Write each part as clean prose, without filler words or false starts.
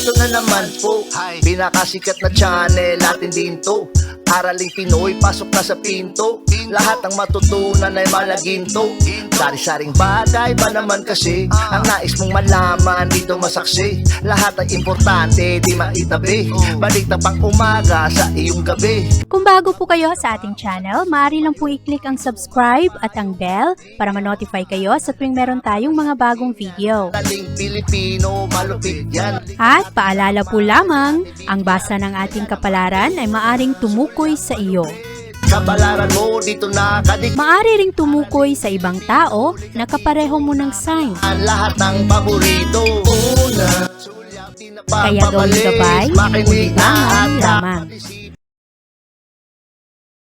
Eto na naman po, pinakasikat na channel natin din to. Araling Pinoy, pasok na sa pinto. Lahat ng matutunan ay malaginto. Sari-saring bagay ba naman kasi ang nais mong malaman dito masaksi. Lahat ay importante, di maitabi. Balik na pang umaga sa iyong gabi. Kung bago po kayo sa ating channel, maaari lang po i-click ang subscribe at ang bell para ma-notify kayo sa tuwing meron tayong mga bagong video. Taling Pilipino, malupit yan. At paalala po lamang, ang basa ng ating kapalaran ay maaring tumukoy sa iyo. Kapalaran mo dito nakadik. Maaari ring tumukoy sa ibang tao na kapareho mo ng sign. Lahat ng paborito. Una, Kaya gawing gabay, makinig libangan at lamang.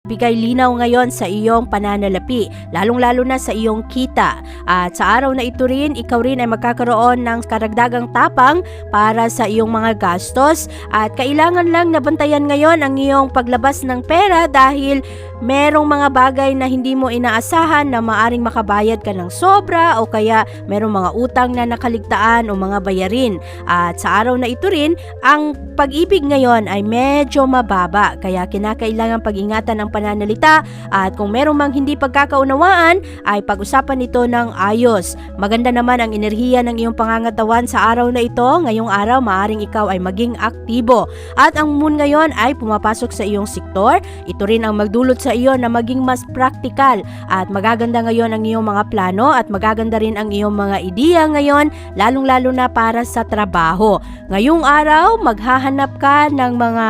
Bigay linaw ngayon sa iyong pananalapi, lalong-lalo na sa iyong kita. At sa araw na ito rin, ikaw rin ay magkakaroon ng karagdagang tapang para sa iyong mga gastos. At kailangan lang nabantayan ngayon ang iyong paglabas ng pera dahil merong mga bagay na hindi mo inaasahan na maaring makabayad ka ng sobra o kaya merong mga utang na nakaligtaan o mga bayarin. At sa araw na ito rin, ang pag-ibig ngayon ay medyo mababa, kaya kinakailangan pag-ingatan ang pananalita at kung merong mang hindi pagkakaunawaan ay pag-usapan ito ng ayos. Maganda naman ang enerhiya ng iyong pangangatawan sa araw na ito. Ngayong araw maaring ikaw ay maging aktibo at ang moon ngayon ay pumapasok sa iyong sektor. Ito rin ang magdulot sa iyo na maging mas practical at magaganda ngayon ang iyong mga plano at magaganda rin ang iyong mga ideya ngayon, lalong-lalo na para sa trabaho. Ngayong araw maghahanap ka ng mga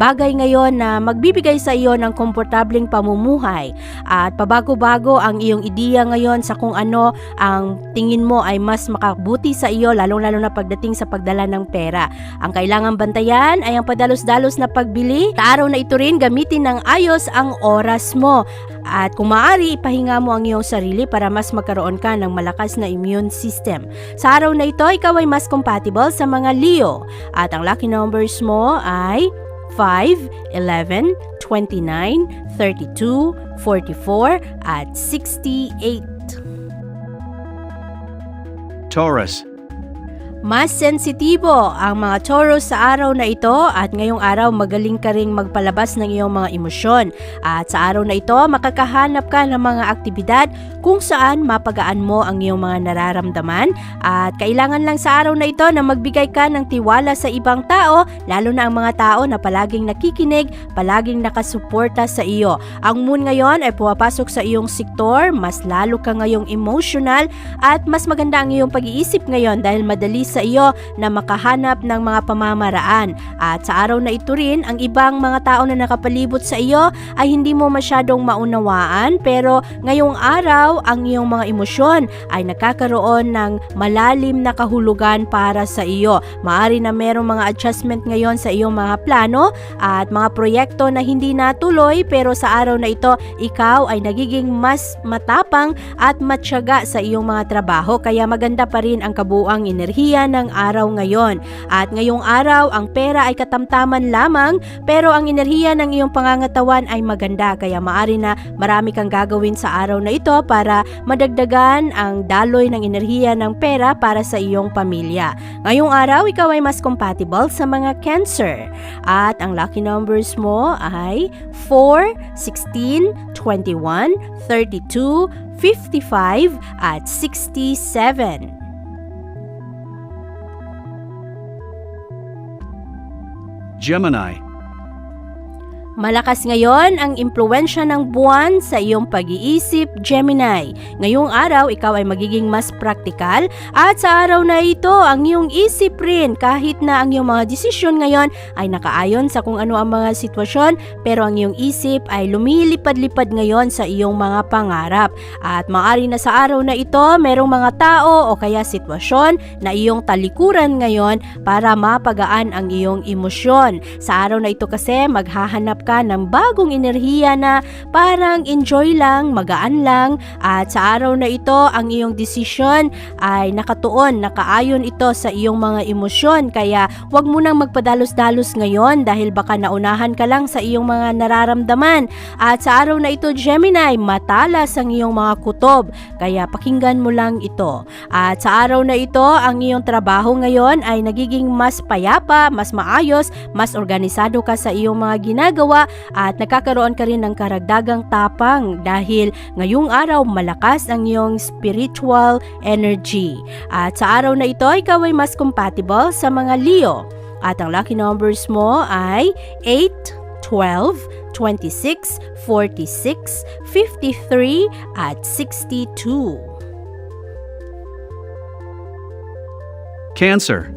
bagay ngayon na magbibigay sa iyo ng komportableng pamumuhay at pabago-bago ang iyong ideya ngayon sa kung ano ang tingin mo ay mas makabuti sa iyo, lalong-lalo na pagdating sa pagdala ng pera. Ang kailangan bantayan ay ang padalos-dalos na pagbili. Sa araw na ito rin, gamitin ng ayos ang oras mo at kung maaari, ipahinga mo ang iyong sarili para mas magkaroon ka ng malakas na immune system. Sa araw na ito, ikaw ay mas compatible sa mga Leo at ang lucky numbers mo ay 5, 11, 29, 32, 44 at 68. Taurus. Mas sensitibo ang mga Taurus sa araw na ito at ngayong araw magaling ka ring magpalabas ng iyong mga emosyon. At sa araw na ito makakahanap ka ng mga aktibidad kung saan mapagaan mo ang iyong mga nararamdaman at kailangan lang sa araw na ito na magbigay ka ng tiwala sa ibang tao, lalo na ang mga tao na palaging nakikinig, palaging nakasuporta sa iyo. Ang moon ngayon ay pumapasok sa iyong sektor, mas lalo ka ngayong emotional at mas maganda ang iyong pag-iisip ngayon dahil madali sa iyo na makahanap ng mga pamamaraan. At sa araw na ito rin, ang ibang mga tao na nakapalibot sa iyo ay hindi mo masyadong maunawaan, pero ngayong araw, ang iyong mga emosyon ay nakakaroon ng malalim na kahulugan para sa iyo. Maari na merong mga adjustment ngayon sa iyong mga plano at mga proyekto na hindi natuloy, pero sa araw na ito, ikaw ay nagiging mas matapang at matyaga sa iyong mga trabaho, kaya maganda pa rin ang kabuuang enerhiya ng araw ngayon. At ngayong araw, ang pera ay katamtaman lamang, pero ang enerhiya ng iyong pangangatawan ay maganda, kaya maari na marami kang gagawin sa araw na ito para madagdagan ang daloy ng enerhiya ng pera para sa iyong pamilya. Ngayong araw, ikaw ay mas compatible sa mga Cancer at ang lucky numbers mo ay 4, 16, 21, 32, 55 at 67. Gemini. Malakas ngayon ang impluwensya ng buwan sa iyong pag-iisip, Gemini. Ngayong araw, ikaw ay magiging mas praktikal at sa araw na ito, ang iyong isip rin kahit na ang iyong mga desisyon ngayon ay nakaayon sa kung ano ang mga sitwasyon, pero ang iyong isip ay lumilipad-lipad ngayon sa iyong mga pangarap. At maaari na sa araw na ito, merong mga tao o kaya sitwasyon na iyong talikuran ngayon para mapagaan ang iyong emosyon. Sa araw na ito kasi, maghahanap nakahanap ka ng bagong enerhiya na parang enjoy lang, magaan lang, at sa araw na ito ang iyong desisyon ay nakaayon ito sa iyong mga emosyon, kaya wag mo nang magpadalos-dalos ngayon dahil baka naunahan ka lang sa iyong mga nararamdaman. At sa araw na ito, Gemini, matalas ang iyong mga kutob, kaya pakinggan mo lang ito. At sa araw na ito, ang iyong trabaho ngayon ay nagiging mas payapa, mas maayos, mas organisado ka sa iyong mga ginagawa at nagkakaroon ka rin ng karagdagang tapang dahil ngayong araw malakas ang iyong spiritual energy. At sa araw na ito, ikaw ay mas compatible sa mga Leo. At ang lucky numbers mo ay 8, 12, 26, 46, 53 at 62. Cancer.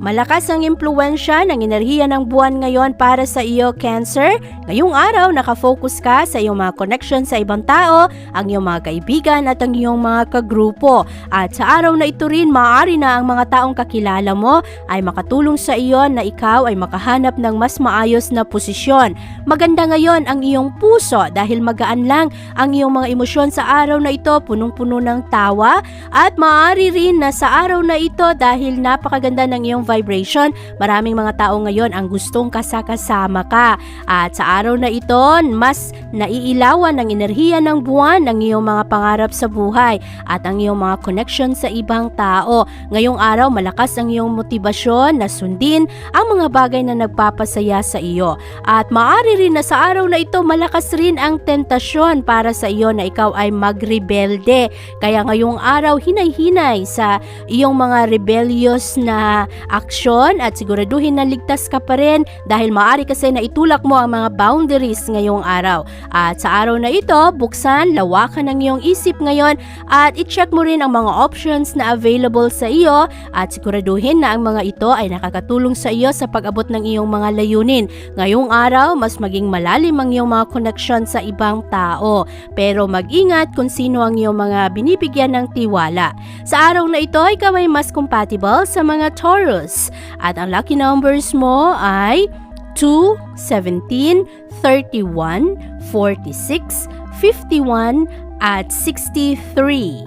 Malakas ang impluwensya ng enerhiya ng buwan ngayon para sa iyo, Cancer. Ngayong araw, nakafocus ka sa iyong mga connection sa ibang tao, ang iyong mga kaibigan at ang iyong mga kagrupo. At sa araw na ito rin, maaari na ang mga taong kakilala mo ay makatulong sa iyo na ikaw ay makahanap ng mas maayos na posisyon. Maganda ngayon ang iyong puso dahil magaan lang ang iyong mga emosyon sa araw na ito, punong-puno ng tawa. At maaari rin na sa araw na ito dahil napakaganda ng iyong vibration, maraming mga tao ngayon ang gustong kasama ka. At sa araw na ito, mas naiilawan ng enerhiya ng buwan ang iyong mga pangarap sa buhay at ang iyong mga connection sa ibang tao. Ngayong araw, malakas ang iyong motibasyon na sundin ang mga bagay na nagpapasaya sa iyo. At maaari rin na sa araw na ito, malakas rin ang tentasyon para sa iyo na ikaw ay magrebelde. Kaya ngayong araw, hinay-hinay sa iyong mga rebellious na aksyon at siguraduhin na ligtas ka pa rin dahil maaari kasi na itulak mo ang mga boundaries ngayong araw. At sa araw na ito, buksan, lawakan ang iyong isip ngayon at i-check mo rin ang mga options na available sa iyo at siguraduhin na ang mga ito ay nakakatulong sa iyo sa pag-abot ng iyong mga layunin. Ngayong araw, mas maging malalim ang iyong mga connection sa ibang tao. Pero mag-ingat kung sino ang iyong mga binibigyan ng tiwala. Sa araw na ito, ikaw ay mas compatible sa mga Taurus. At ang lucky numbers mo ay 2, 17, 31, 46, 51 at 63.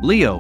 Leo.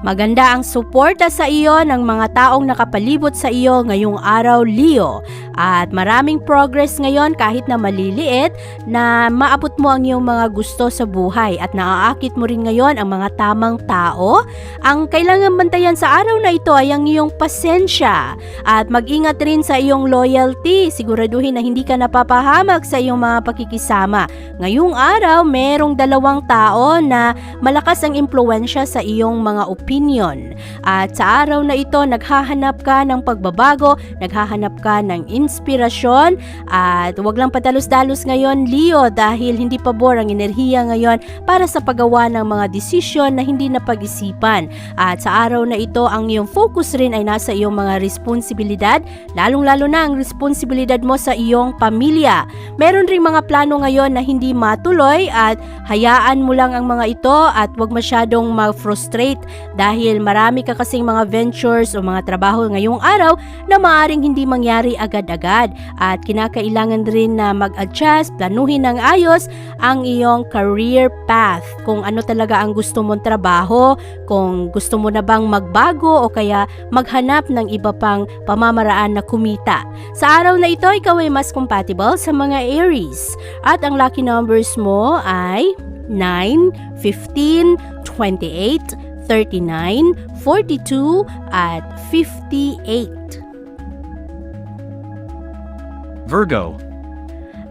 Maganda ang suporta sa iyo ng mga taong nakapalibot sa iyo ngayong araw, Leo. At maraming progress ngayon kahit na maliliit na maabot mo ang iyong mga gusto sa buhay at naaakit mo rin ngayon ang mga tamang tao. Ang kailangan bantayan sa araw na ito ay ang iyong pasensya at mag-ingat rin sa iyong loyalty. Siguraduhin na hindi ka napapahamak sa iyong mga pakikisama. Ngayong araw, merong dalawang tao na malakas ang impluwensya sa iyong mga opinion. At sa araw na ito, naghahanap ka ng pagbabago, naghahanap ka ng inspirasyon at huwag lang padalos-dalos ngayon, Leo, dahil hindi pabor ang enerhiya ngayon para sa paggawa ng mga desisyon na hindi napag-isipan. At sa araw na ito, ang iyong focus rin ay nasa iyong mga responsibilidad, lalong-lalo na ang responsibilidad mo sa iyong pamilya. Meron ring mga plano ngayon na hindi matuloy at hayaan mo lang ang mga ito at huwag masyadong ma-frustrate dahil marami ka kasing mga ventures o mga trabaho ngayong araw na maaring hindi mangyari agad-agad at kinakailangan rin na mag-adjust, planuhin ng ayos ang iyong career path. Kung ano talaga ang gusto mong trabaho, kung gusto mo na bang magbago o kaya maghanap ng iba pang pamamaraan na kumita. Sa araw na ito, ikaw ay mas compatible sa mga Aries at ang lucky numbers mo ay 9, 15, 28, 39, 42 at 58. Virgo.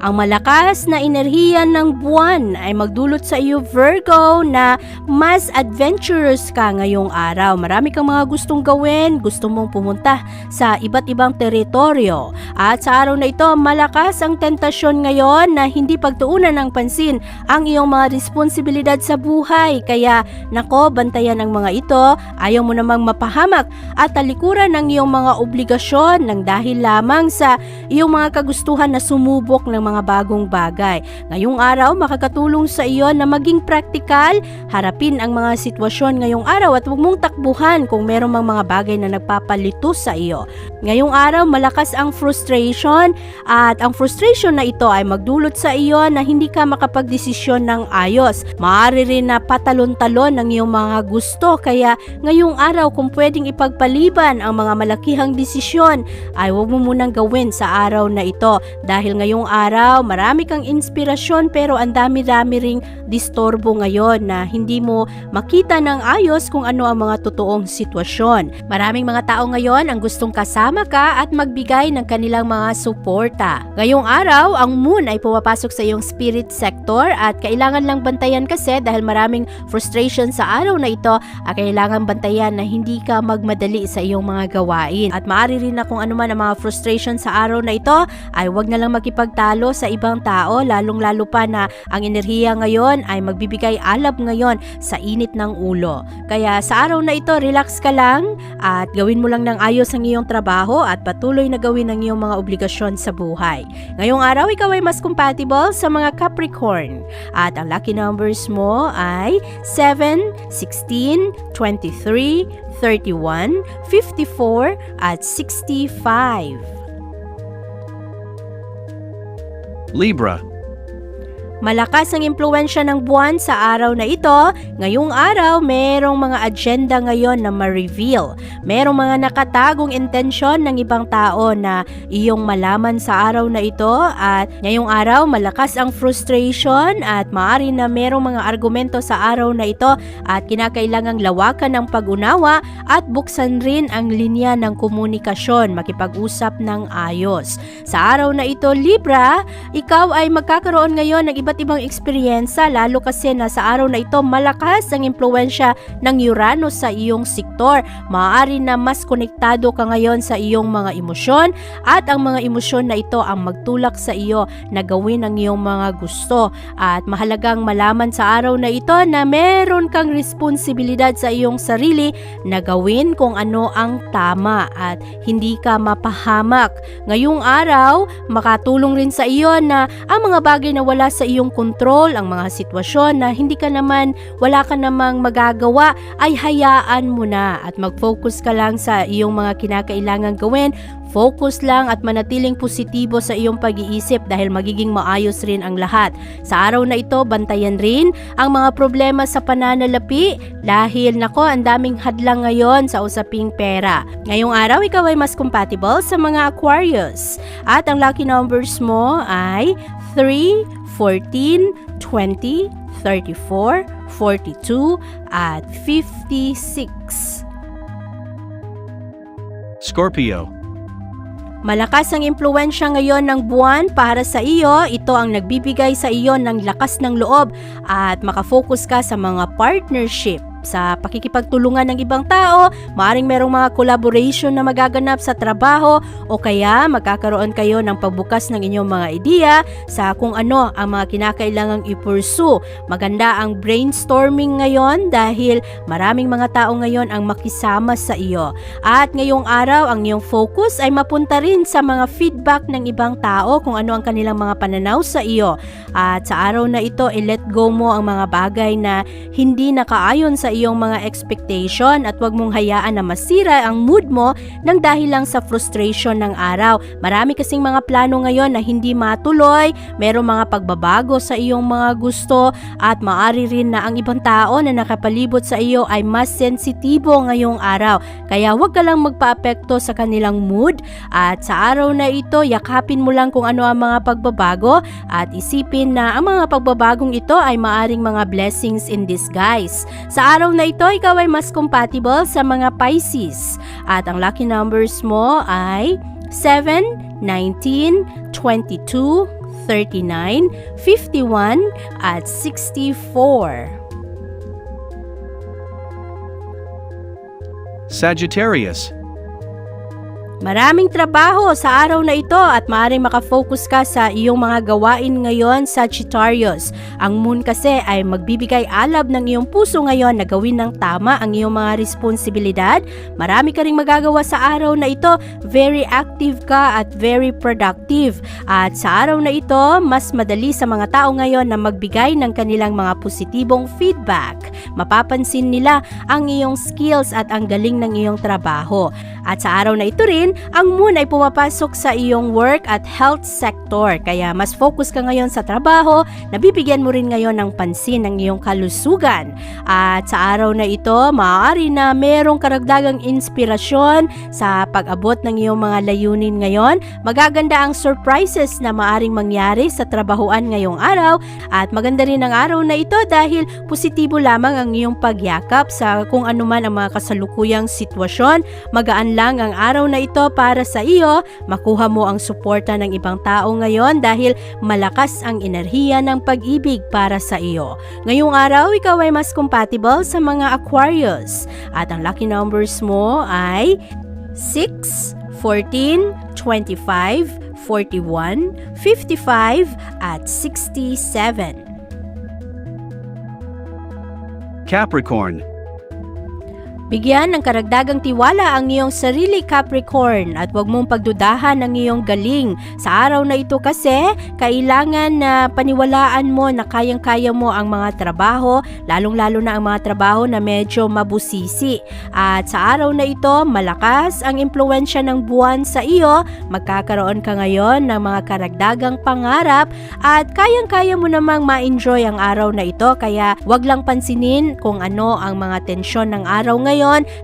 Ang malakas na enerhiya ng buwan ay magdulot sa iyo, Virgo, na mas adventurous ka ngayong araw. Marami kang mga gustong gawin, gusto mong pumunta sa iba't ibang teritoryo. At sa araw na ito, malakas ang tentasyon ngayon na hindi pagtuunan ng pansin ang iyong mga responsibilidad sa buhay. Kaya, nako, bantayan ang mga ito, ayaw mo namang mapahamak at talikuran ng iyong mga obligasyon ng dahil lamang sa iyong mga kagustuhan na sumubok ng mga bagong bagay. Ngayong araw, makakatulong sa iyo na maging praktikal, harapin ang mga sitwasyon ngayong araw at huwag mong takbuhan kung meron mang mga bagay na nagpapalito sa iyo. Ngayong araw, malakas ang frustration at ang frustration na ito ay magdulot sa iyo na hindi ka makapagdesisyon ng ayos. Maaari rin na patalon-talon ng iyong mga gusto, kaya ngayong araw kung pwedeng ipagpaliban ang mga malakihang desisyon ay huwag mo munang gawin sa araw na ito dahil ngayong araw marami kang inspirasyon pero ang dami-dami ring disturbo ngayon na hindi mo makita ng ayos kung ano ang mga totoong sitwasyon. Maraming mga tao ngayon ang gustong kasama ka at magbigay ng kanilang mga suporta. Ngayong araw, ang moon ay pumapasok sa iyong spirit sector at kailangan lang bantayan kasi dahil maraming frustration sa araw na ito at kailangan bantayan na hindi ka magmadali sa iyong mga gawain. At maaari rin na kung ano man ang mga frustration sa araw na ito ay huwag na lang makipagtalo sa ibang tao, lalong-lalo pa na ang enerhiya ngayon ay magbibigay alab ngayon sa init ng ulo. Kaya sa araw na ito, relax ka lang at gawin mo lang ng ayos ang iyong trabaho at patuloy na gawin ang iyong mga obligasyon sa buhay. Ngayong araw, ikaw ay mas compatible sa mga Capricorn at ang lucky numbers mo ay 7, 16, 23, 31, 54 at 65. Libra. Malakas ang impluwensya ng buwan sa araw na ito. Ngayong araw, merong mga agenda ngayon na ma-reveal. Merong mga nakatagong intensyon ng ibang tao na iyong malaman sa araw na ito. At ngayong araw, malakas ang frustration at maaari na merong mga argumento sa araw na ito at kinakailangang lawakan ang pag-unawa at buksan rin ang linya ng komunikasyon, makipag-usap ng ayos. Sa araw na ito, Libra, ikaw ay magkakaroon ngayon ng iba't ibang eksperyensya, lalo kasi na sa araw na ito malakas ang impluwensya ng Uranus sa iyong sektor. Maaari na mas konektado ka ngayon sa iyong mga emosyon at ang mga emosyon na ito ang magtulak sa iyo na gawin ang iyong mga gusto. At mahalagang malaman sa araw na ito na meron kang responsibilidad sa iyong sarili na gawin kung ano ang tama at hindi ka mapahamak. Ngayong araw, makatulong rin sa iyo na ang mga bagay na wala sa iyong kontrol, ang mga sitwasyon na wala ka namang magagawa ay hayaan mo na at mag-focus ka lang sa iyong mga kinakailangang gawin. Focus lang at manatiling positibo sa iyong pag-iisip dahil magiging maayos rin ang lahat. Sa araw na ito, bantayan rin ang mga problema sa pananalapi dahil ang daming hadlang ngayon sa usaping pera. Ngayong araw, ikaw ay mas compatible sa mga Aquarius at ang lucky numbers mo ay 3, 14, 20, 34, 42 at 56. Scorpio. Malakas ang impluwensya ngayon ng buwan para sa iyo. Ito ang nagbibigay sa iyo ng lakas ng loob at makafocus ka sa mga partnership. Sa pakikipagtulungan ng ibang tao, maaaring merong mga collaboration na magaganap sa trabaho o kaya magkakaroon kayo ng pagbukas ng inyong mga ideya sa kung ano ang mga kinakailangang i-pursue. Maganda ang brainstorming ngayon dahil maraming mga tao ngayon ang makisama sa iyo. At ngayong araw, ang iyong focus ay mapunta rin sa mga feedback ng ibang tao kung ano ang kanilang mga pananaw sa iyo. At sa araw na ito, i-let go mo ang mga bagay na hindi nakaayon sa iyong mga expectation at huwag mong hayaan na masira ang mood mo nang dahil lang sa frustration ng araw. Marami kasing mga plano ngayon na hindi matuloy, merong mga pagbabago sa iyong mga gusto at maaari rin na ang ibang tao na nakapalibot sa iyo ay mas sensitibo ngayong araw. Kaya huwag ka lang magpaapekto sa kanilang mood at sa araw na ito, yakapin mo lang kung ano ang mga pagbabago at isipin na ang mga pagbabagong ito ay maaring mga blessings in disguise. Sa araw na ito, ikaw ay mas compatible sa mga Pisces at ang lucky numbers mo ay 7, 19, 22, 39, 51 at 64. Sagittarius. Maraming trabaho sa araw na ito at maaaring makafocus ka sa iyong mga gawain ngayon, Sagittarius. Ang moon kasi ay magbibigay alab ng iyong puso ngayon na gawin ng tama ang iyong mga responsibilidad. Marami ka ring magagawa sa araw na ito. Very active ka at very productive. At sa araw na ito, mas madali sa mga tao ngayon na magbigay ng kanilang mga positibong feedback. Mapapansin nila ang iyong skills at ang galing ng iyong trabaho. At sa araw na ito rin, ang moon ay pumapasok sa iyong work at health sector. Kaya mas focus ka ngayon sa trabaho, nabibigyan mo rin ngayon ng pansin ng iyong kalusugan. At sa araw na ito, maaari na merong karagdagang inspirasyon sa pag-abot ng iyong mga layunin ngayon. Magaganda ang surprises na maaring mangyari sa trabahuan ngayong araw. At maganda rin ang araw na ito dahil positibo lamang ang iyong pagyakap sa kung anuman ang mga kasalukuyang sitwasyon. Magaan lang ang araw na ito para sa iyo, makuha mo ang suporta ng ibang tao ngayon dahil malakas ang enerhiya ng pag-ibig para sa iyo. Ngayong araw, ikaw ay mas compatible sa mga Aquarius at ang lucky numbers mo ay 6, 14, 25, 41, 55 at 67. Capricorn. Bigyan ng karagdagang tiwala ang iyong sarili, Capricorn, at huwag mong pagdudahan ang iyong galing. Sa araw na ito kasi, kailangan na paniwalaan mo na kayang-kaya mo ang mga trabaho, lalong-lalo na ang mga trabaho na medyo mabusisi. At sa araw na ito, malakas ang impluwensya ng buwan sa iyo, magkakaroon ka ngayon ng mga karagdagang pangarap at kayang-kaya mo namang ma-enjoy ang araw na ito, kaya huwag lang pansinin kung ano ang mga tensyon ng araw ngayon,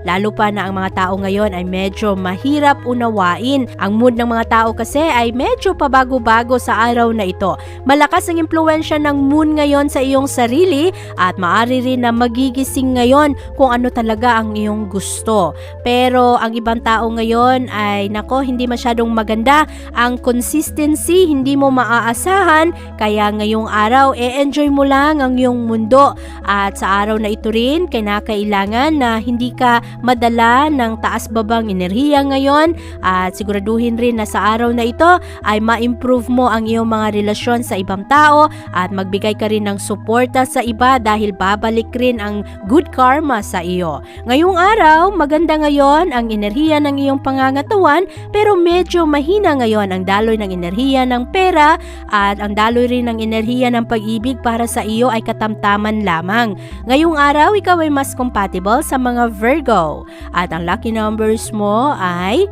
lalo pa na ang mga tao ngayon ay medyo mahirap unawain. Ang mood ng mga tao kasi ay medyo pabago-bago sa araw na ito. Malakas ang impluwensya ng moon ngayon sa iyong sarili at maaari rin na magigising ngayon kung ano talaga ang iyong gusto. Pero ang ibang tao ngayon ay nako, hindi masyadong maganda. Ang consistency hindi mo maaasahan, kaya ngayong araw enjoy mo lang ang iyong mundo. At sa araw na ito rin, kinakailangan na hindi ka madala ng taas-babang enerhiya ngayon at siguraduhin rin na sa araw na ito ay ma-improve mo ang iyong mga relasyon sa ibang tao at magbigay ka rin ng suporta sa iba dahil babalik rin ang good karma sa iyo. Ngayong araw, maganda ngayon ang enerhiya ng iyong pangangatawan pero medyo mahina ngayon ang daloy ng enerhiya ng pera at ang daloy rin ng enerhiya ng pag-ibig para sa iyo ay katamtaman lamang. Ngayong araw, ikaw ay mas compatible sa mga Virgo at ang lucky numbers mo ay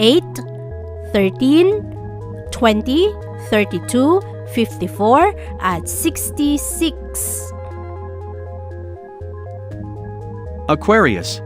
8, 13, 20, 32, 54 at 66. Aquarius.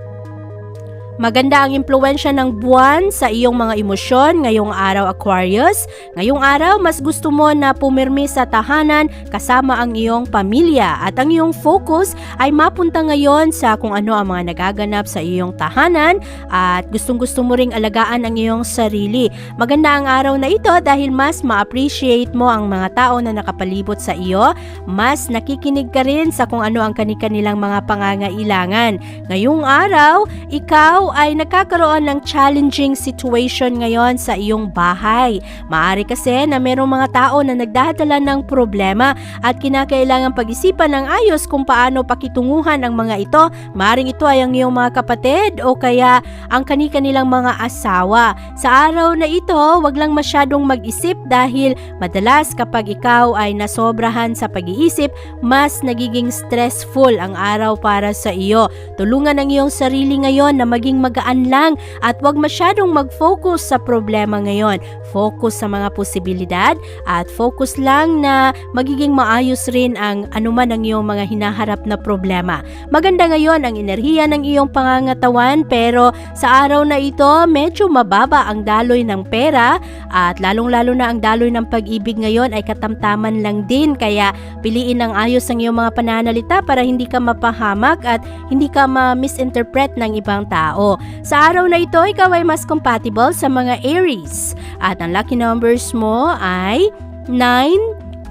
Maganda ang impluwensya ng buwan sa iyong mga emosyon ngayong araw, Aquarius. Ngayong araw, mas gusto mo na pumirmi sa tahanan kasama ang iyong pamilya at ang iyong focus ay mapunta ngayon sa kung ano ang mga nagaganap sa iyong tahanan at gustong-gusto mo ring alagaan ang iyong sarili. Maganda ang araw na ito dahil mas ma-appreciate mo ang mga tao na nakapalibot sa iyo, mas nakikinig ka rin sa kung ano ang kanilang mga pangangailangan. Ngayong araw, ikaw ay nagkakaroon ng challenging situation ngayon sa iyong bahay. Maaari kasi na mayroong mga tao na nagdadala ng problema at kinakailangan pag-isipan ng ayos kung paano pakitunguhan ang mga ito. Maaring ito ay ang iyong mga kapatid o kaya ang kanilang mga asawa. Sa araw na ito, wag lang masyadong mag-isip dahil madalas kapag ikaw ay nasobrahan sa pag-iisip, mas nagiging stressful ang araw para sa iyo. Tulungan ang iyong sarili ngayon na maging magaan lang at huwag masyadong mag-focus sa problema ngayon. Focus sa mga posibilidad at focus lang na magiging maayos rin ang anuman ang iyong mga hinaharap na problema. Maganda ngayon ang enerhiya ng iyong pangangatawan pero sa araw na ito medyo mababa ang daloy ng pera at lalong-lalo na ang daloy ng pag-ibig ngayon ay katamtaman lang din, kaya piliin ng ayos ang iyong mga pananalita para hindi ka mapahamak at hindi ka ma-misinterpret ng ibang tao. Sa araw na ito, ikaw ay mas compatible sa mga Aries at ang lucky numbers mo ay 9,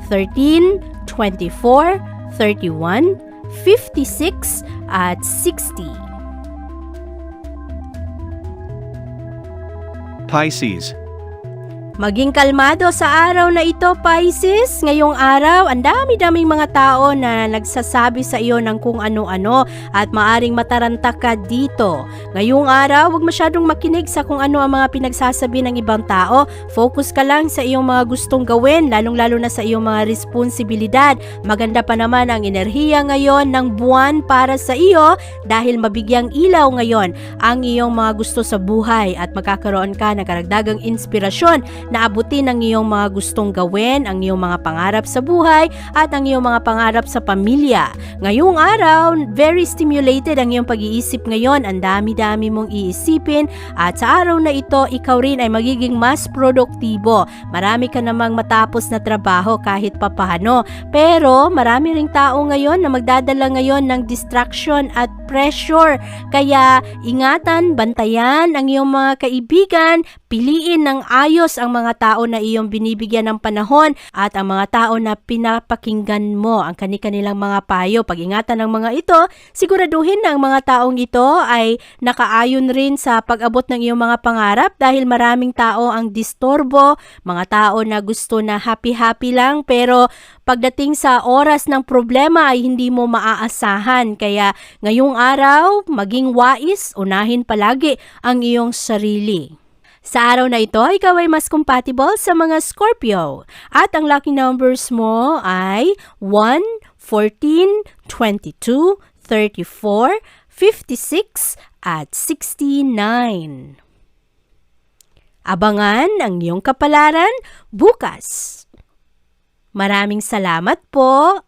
13, 24, 31, 56 at 60. Pisces. Maging kalmado sa araw na ito, Pisces. Ngayong araw, ang dami-daming mga tao na nagsasabi sa iyo ng kung ano-ano at maaring mataranta ka dito. Ngayong araw, huwag masyadong makinig sa kung ano ang mga pinagsasabi ng ibang tao. Focus ka lang sa iyong mga gustong gawin, lalong-lalo na sa iyong mga responsibilidad. Maganda pa naman ang enerhiya ngayon ng buwan para sa iyo dahil mabigyang ilaw ngayon ang iyong mga gusto sa buhay at magkakaroon ka ng karagdagang inspirasyon na abutin ang iyong mga gustong gawin, ang iyong mga pangarap sa buhay at ang iyong mga pangarap sa pamilya. Ngayong araw, very stimulated ang iyong pag-iisip ngayon. Ang dami-dami mong iisipin at sa araw na ito, ikaw rin ay magiging mas produktibo. Marami ka namang matapos na trabaho kahit papahano. Pero marami ring tao ngayon na magdadala ngayon ng distraction at pressure. Kaya ingatan, bantayan ang iyong mga kaibigan, piliin ng ayos ang mga tao na iyong binibigyan ng panahon at ang mga tao na pinapakinggan mo ang kani-kanilang mga payo. Pag-ingatan ng mga ito, siguraduhin na ang mga taong ito ay nakaayon rin sa pag-abot ng iyong mga pangarap dahil maraming tao ang disturbo, mga tao na gusto na happy-happy lang pero pagdating sa oras ng problema ay hindi mo maaasahan. Kaya ngayong araw, maging wais, unahin palagi ang iyong sarili. Sa araw na ito, ikaw ay mas compatible sa mga Scorpio. At ang lucky numbers mo ay 1, 14, 22, 34, 56, at 69. Abangan ang iyong kapalaran bukas. Maraming salamat po.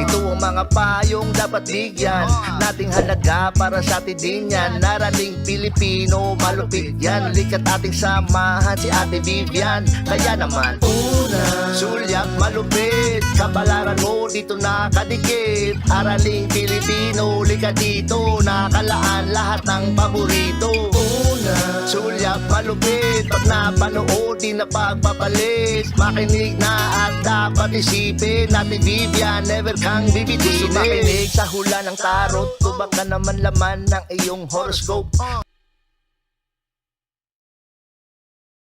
Ito ang mga payong dapat bigyan nating halaga para sa atin din yan. Narating Pilipino, malupit yan. Likat ating samahan si Ate Vivian. Kaya naman, una, sulyap malupit, kapalaran mo dito nakadikit. Araling Pilipino, likat dito, nakalaan lahat ng paborito. Una, sulyap malupit, pag napanood di na pagpapalit. Makinig na at dapat isipin, Ate Vivian, never kang bibitinin. Makinig sa hula ng tarot, tubak na naman laman ng iyong horoscope.